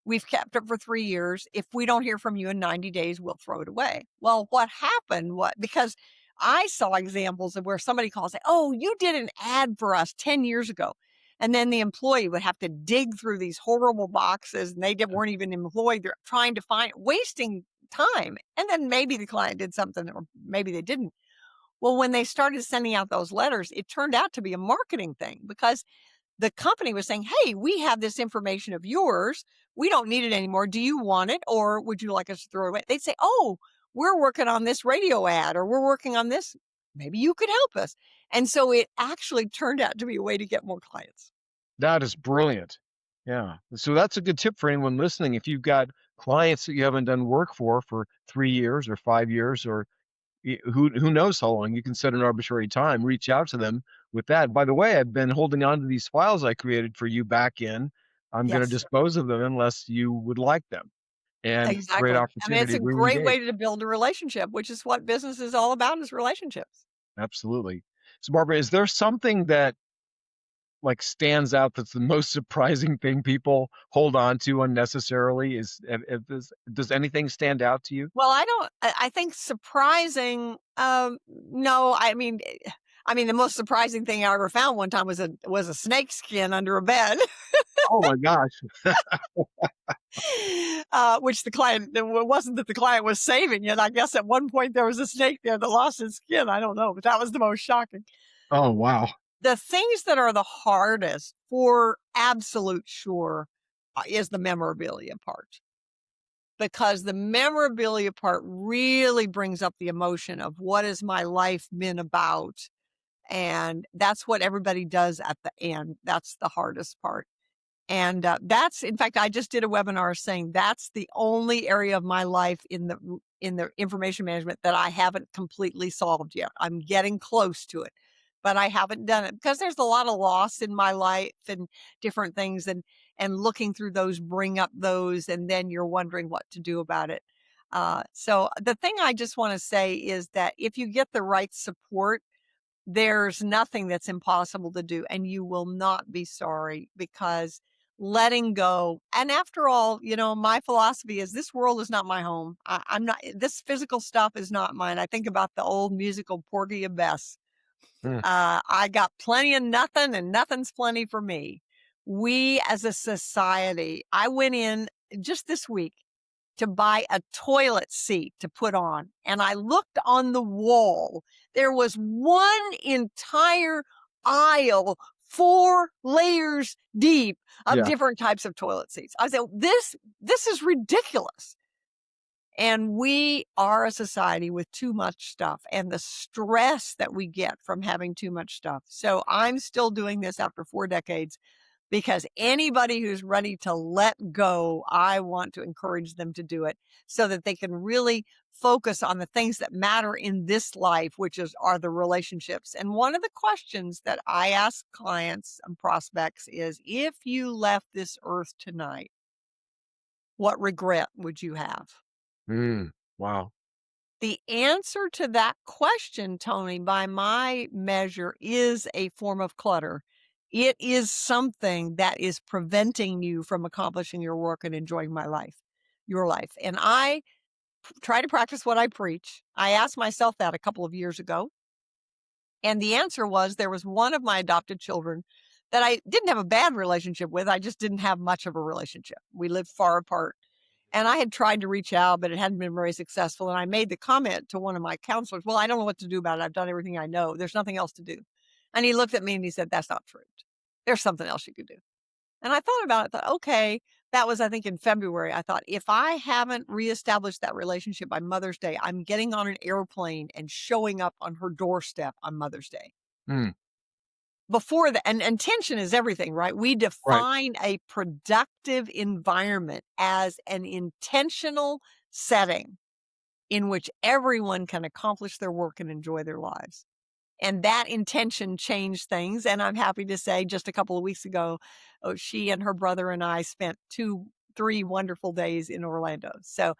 We've kept it for 3 years. If we don't hear from you in 90 days, we'll throw it away. Well, what happened? Because I saw examples of where somebody calls, say, oh, you did an ad for us 10 years ago. And then the employee would have to dig through these horrible boxes and weren't even employed. They're trying to find, wasting time. And then maybe the client did something or maybe they didn't. Well, when they started sending out those letters, it turned out to be a marketing thing because the company was saying, hey, we have this information of yours. We don't need it anymore. Do you want it? Or would you like us to throw it away? They'd say, oh, we're working on this radio ad or we're working on this. Maybe you could help us. And so it actually turned out to be a way to get more clients. That is brilliant. Yeah. So that's a good tip for anyone listening. If you've got clients that you haven't done work for 3 years or 5 years or who knows how long, you can set an arbitrary time, reach out to them with that. By the way, I've been holding on to these files I created for you back in. I'm going to Yes, dispose of them unless you would like them. And great exactly. I mean, it's opportunity a to great re-engage. way to build a relationship, which is what business is all about, is relationships. Absolutely. So Barbara, is there something that like stands out that's the most surprising thing people hold on to unnecessarily? Does anything stand out to you? Well, I think surprising, no, the most surprising thing I ever found one time was a snake skin under a bed, Oh my gosh. which it wasn't that the client was saving it. I guess at one point there was a snake there that lost its skin. I don't know, but that was the most shocking. Oh wow. The things that are the hardest for absolute sure is the memorabilia part. Because the memorabilia part really brings up the emotion of what has my life been about. And that's what everybody does at the end. That's the hardest part. And in fact, I just did a webinar saying that's the only area of my life in the information management that I haven't completely solved yet. I'm getting close to it, but I haven't done it because there's a lot of loss in my life and different things, and looking through those bring up those, and then you're wondering what to do about it. So the thing I just want to say is that if you get the right support, there's nothing that's impossible to do, and you will not be sorry because letting go. And after all, my philosophy is this world is not my home. I'm not, this physical stuff is not mine. I think about the old musical Porgy and Bess. Hmm. I got plenty of nothing and nothing's plenty for me. We as a society, I went in just this week to buy a toilet seat to put on. And I looked on the wall. There was one entire aisle 4 layers deep of Yeah. different types of toilet seats. I said, this is ridiculous. And we are a society with too much stuff and the stress that we get from having too much stuff. So I'm still doing this after 4 decades because anybody who's ready to let go, I want to encourage them to do it so that they can really focus on the things that matter in this life, which are the relationships. And one of the questions that I ask clients and prospects is, if you left this earth tonight, what regret would you have? Wow. The answer to that question, Tony, by my measure, is a form of clutter. It is something that is preventing you from accomplishing your work and enjoying your life. And I try to practice what I preach. I asked myself that a couple of years ago. And the answer was, there was one of my adopted children that I didn't have a bad relationship with. I just didn't have much of a relationship. We lived far apart. And I had tried to reach out, but it hadn't been very successful. And I made the comment to one of my counselors, well, I don't know what to do about it. I've done everything I know. There's nothing else to do. And he looked at me and he said, that's not true. There's something else you could do. And I thought about it, thought, okay, that was, I think, in February. I thought, if I haven't reestablished that relationship by Mother's Day, I'm getting on an airplane and showing up on her doorstep on Mother's Day. Mm. Before that, and intention is everything, right? We Right. define a productive environment as an intentional setting in which everyone can accomplish their work and enjoy their lives. And that intention changed things. And I'm happy to say, just a couple of weeks ago, she and her brother and I spent 3 wonderful days in Orlando. So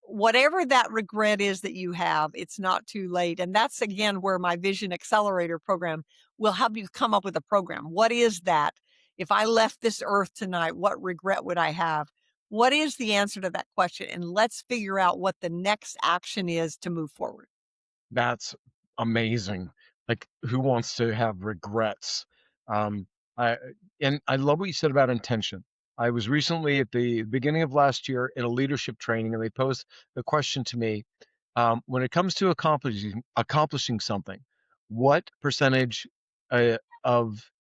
whatever that regret is that you have, it's not too late. And that's, again, where my Vision Accelerator program will help you come up with a program. What is that? If I left this earth tonight, what regret would I have? What is the answer to that question? And let's figure out what the next action is to move forward. That's amazing. Like, who wants to have regrets? Um, I and I love what you said about intention. I was recently at the beginning of last year in a leadership training, and they posed the question to me, when it comes to accomplishing something, what percentage of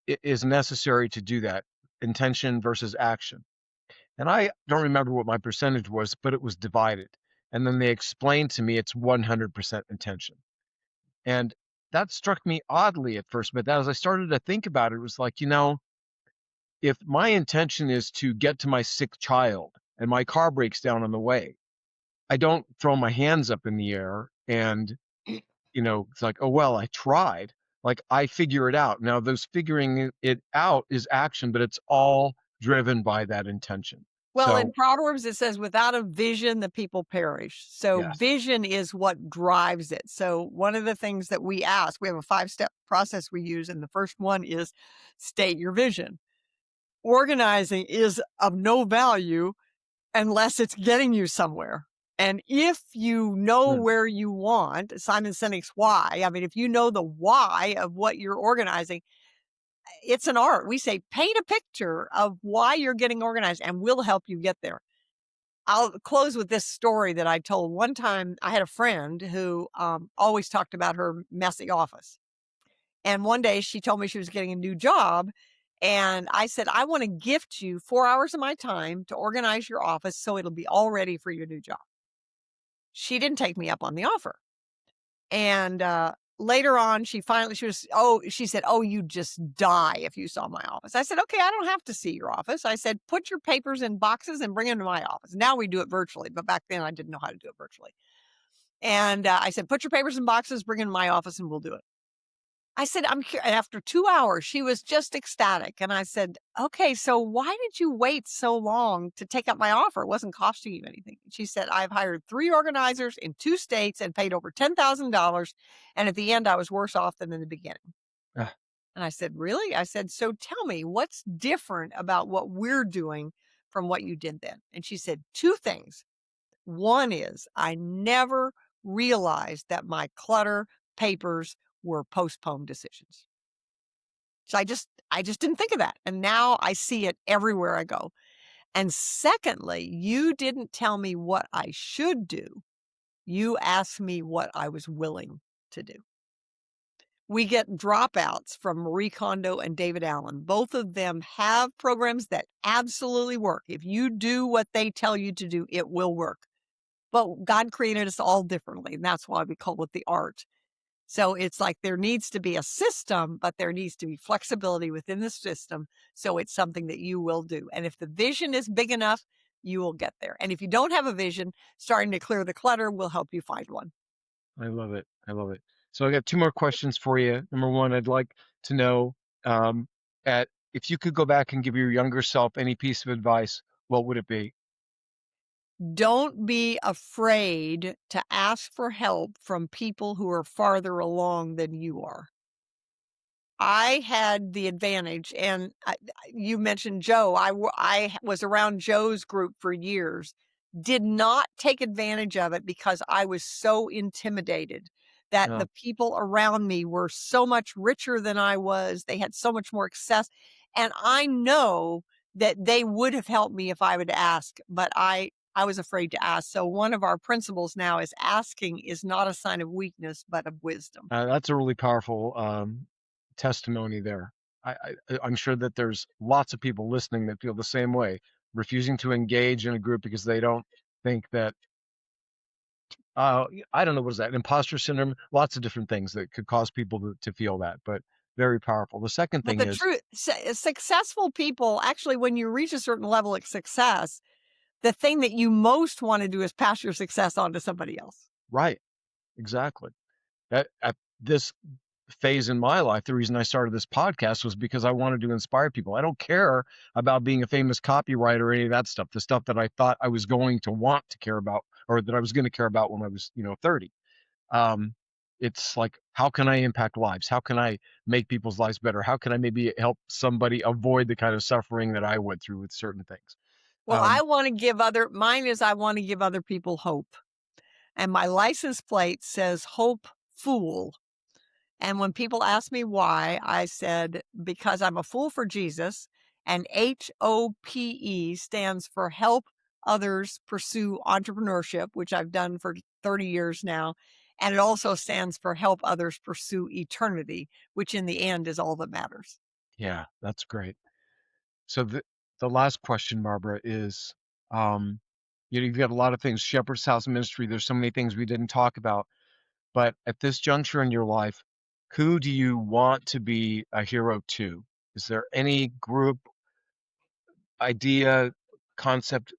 is necessary to do that? Intention versus action. And I don't remember what my percentage was, but it was divided. And then they explained to me it's 100% intention. And that struck me oddly at first, but as I started to think about it, it was like, if my intention is to get to my sick child and my car breaks down on the way, I don't throw my hands up in the air and, it's like, oh, well, I tried. Like, I figure it out. Now, those figuring it out is action, but it's all driven by that intention. Well, in So, Proverbs, it says, without a vision, the people perish. So yes. vision is what drives it. So one of the things that we ask, we have a 5-step process we use. And the first one is state your vision. Organizing is of no value unless it's getting you somewhere. And if you know Mm. where you want, Simon Sinek's why, I mean, if you know the why of what you're organizing, it's an art. We say, paint a picture of why you're getting organized and we'll help you get there. I'll close with this story that I told. One time I had a friend who always talked about her messy office. And one day she told me she was getting a new job. And I said, I want to gift you 4 hours of my time to organize your office so it'll be all ready for your new job. She didn't take me up on the offer. And later on, she said, oh, you'd just die if you saw my office. I said, okay, I don't have to see your office. I said, put your papers in boxes and bring them to my office. Now we do it virtually, but back then I didn't know how to do it virtually. And I said, put your papers in boxes, bring them to my office and we'll do it. I said, I'm here. And after 2 hours, she was just ecstatic. And I said, okay, so why did you wait so long to take up my offer? It wasn't costing you anything. She said, I've hired 3 organizers in 2 states and paid over $10,000. And at the end, I was worse off than in the beginning. Ah, And I said, really? I said, so tell me, what's different about what we're doing from what you did then? And she said, 2 things. One is, I never realized that my clutter papers were postponed decisions. So I just didn't think of that. And now I see it everywhere I go. And secondly, you didn't tell me what I should do. You asked me what I was willing to do. We get dropouts from Marie Kondo and David Allen. Both of them have programs that absolutely work. If you do what they tell you to do, it will work. But God created us all differently, and that's why we call it the art. So it's like there needs to be a system, but there needs to be flexibility within the system. So it's something that you will do. And if the vision is big enough, you will get there. And if you don't have a vision, starting to clear the clutter will help you find one. I love it. I love it. So I got two more questions for you. Number one, I'd like to know, um, at if you could go back and give your younger self any piece of advice, what would it be? Don't be afraid to ask for help from people who are farther along than you are. I had the advantage, and you mentioned Joe. I was around Joe's group for years, did not take advantage of it because I was so intimidated that Uh, the people around me were so much richer than I was. They had so much more access. And I know that they would have helped me if I would ask, but I was afraid to ask. So one of our principles now is asking is not a sign of weakness, but of wisdom. that's a really powerful testimony there. I'm sure that there's lots of people listening that feel the same way, refusing to engage in a group because they don't think that, I don't know, what is that, imposter syndrome? Lots of different things that could cause people to feel that, but very powerful. The second But thing the is, truth, successful people, actually, when you reach a certain level of success, the thing that you most want to do is pass your success on to somebody else. right, exactly. That at this phase in my life, the reason I started this podcast was because I wanted to inspire people. I don't care about being a famous copywriter or any of that stuff, the stuff that I thought I was going to want to care about or that I was going to care about when I was, 30. Um, it's like, how can I impact lives? How can I make people's lives better? How can I maybe help somebody avoid the kind of suffering that I went through with certain things? Well, Um, mine is I want to give other people hope. And my license plate says Hope Fool. And when people ask me why, I said, because I'm a fool for Jesus. And HOPE stands for Help Others Pursue Entrepreneurship, which I've done for 30 years now. And it also stands for Help Others Pursue Eternity, which in the end is all that matters. yeah, that's great. So the last question, Barbara, is, um, you've got a lot of things, Shepherd's House Ministry. There's so many things we didn't talk about, but at this juncture in your life, who do you want to be a hero to? Is there any group, idea, concept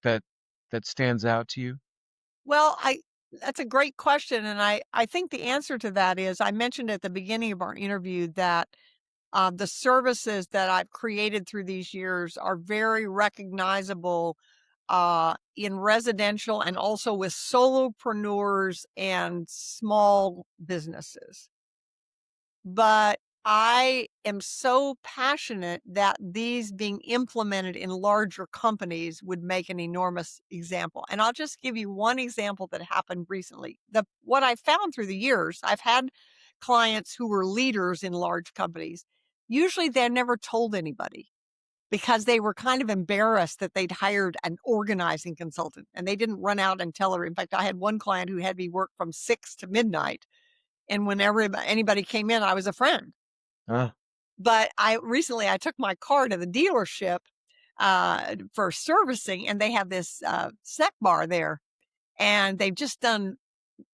that stands out to you? Well, that's a great question. And I think the answer to that is I mentioned at the beginning of our interview that the services that I've created through these years are very recognizable in residential and also with solopreneurs and small businesses. But I am so passionate that these being implemented in larger companies would make an enormous example. And I'll just give you one example that happened recently. What I found through the years, I've had clients who were leaders in large companies. Usually they're never told anybody because they were kind of embarrassed that they'd hired an organizing consultant and they didn't run out and tell her. In fact, I had one client who had me work from 6 to midnight. And whenever anybody came in, I was a friend. Huh? But I took my car to the dealership for servicing, and they have this snack bar there, and they've just done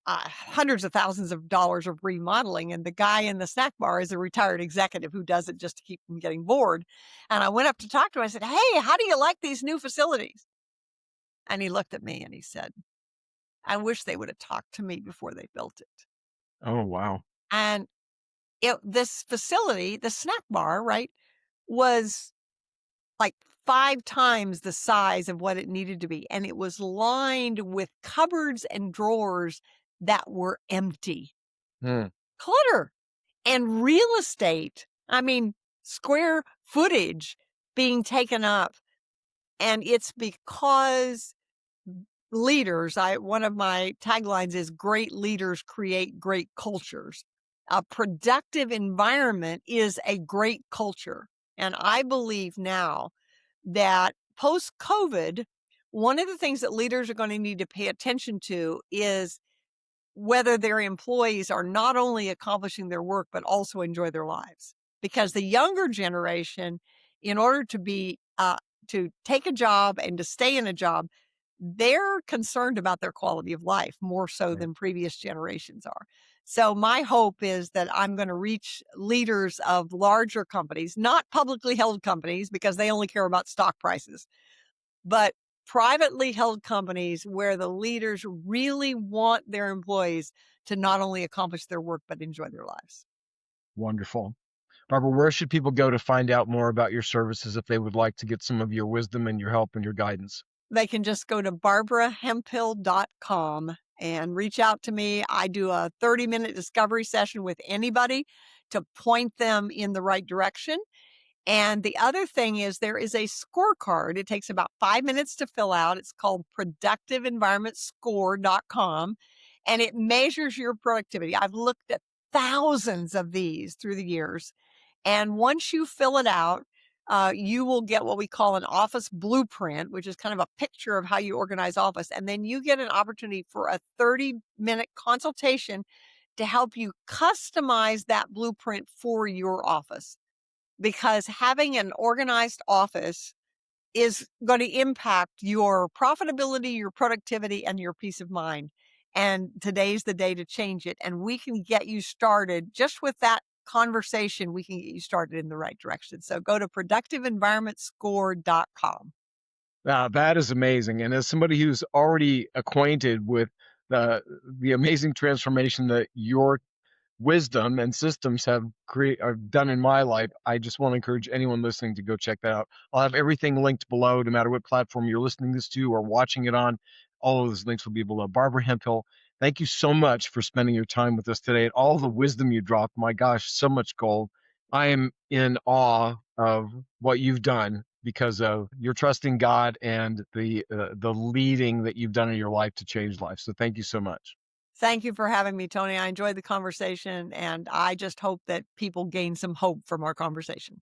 hundreds of thousands of dollars of remodeling. And the guy in the snack bar is a retired executive who does it just to keep from getting bored. And I went up to talk to him. I said, "Hey, how do you like these new facilities?" And he looked at me and he said, "I wish they would have talked to me before they built it." Oh, wow. And this facility, the snack bar, right, was like 5 times the size of what it needed to be, and it was lined with cupboards and drawers that were empty. Hmm. Clutter and real estate, I mean, square footage being taken up, and it's because leaders, one of my taglines is great leaders create great cultures. A productive environment is a great culture. And I believe now that post COVID, one of the things that leaders are going to need to pay attention to is whether their employees are not only accomplishing their work, but also enjoy their lives. Because the younger generation, in order to take a job and to stay in a job, they're concerned about their quality of life more so Right. than previous generations are. So my hope is that I'm going to reach leaders of larger companies, not publicly held companies, because they only care about stock prices, but privately held companies where the leaders really want their employees to not only accomplish their work, but enjoy their lives. Wonderful. Barbara, where should people go to find out more about your services if they would like to get some of your wisdom and your help and your guidance? They can just go to barbarahemphill.com and reach out to me. I do a 30-minute discovery session with anybody to point them in the right direction. And the other thing is there is a scorecard. It takes about 5 minutes to fill out. It's called productiveenvironmentscore.com, and it measures your productivity. I've looked at thousands of these through the years. And once you fill it out, you will get what we call an office blueprint, which is kind of a picture of how you organize office. And then you get an opportunity for a 30-minute consultation to help you customize that blueprint for your office. Because having an organized office is going to impact your profitability, your productivity, and your peace of mind. And today's the day to change it. And we can get you started just with that conversation. We can get you started in the right direction. So go to productiveenvironmentscore.com. That is amazing. And as somebody who's already acquainted with the the amazing transformation that your wisdom and systems have done in my life, I just want to encourage anyone listening to go check that out. I'll have everything linked below, no matter what platform you're listening this to or watching it on. All of those links will be below. Barbara Hemphill, thank you so much for spending your time with us today and all the wisdom you dropped. My gosh, so much gold. I am in awe of what you've done because of your trust in God and the leading that you've done in your life to change life. So thank you so much. Thank you for having me, Tony. I enjoyed the conversation, and I just hope that people gain some hope from our conversation.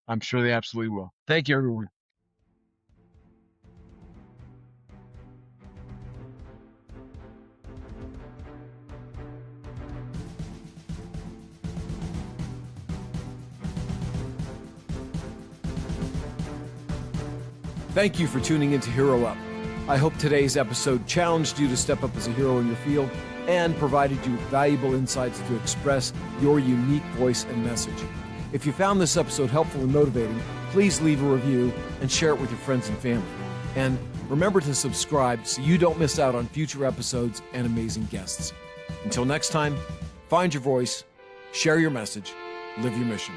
I'm sure they absolutely will. Thank you, everyone. Thank you for tuning in to Hero Up. I hope today's episode challenged you to step up as a hero in your field and provided you with valuable insights to express your unique voice and message. If you found this episode helpful and motivating, please leave a review and share it with your friends and family. And remember to subscribe so you don't miss out on future episodes and amazing guests. Until next time, find your voice, share your message, live your mission.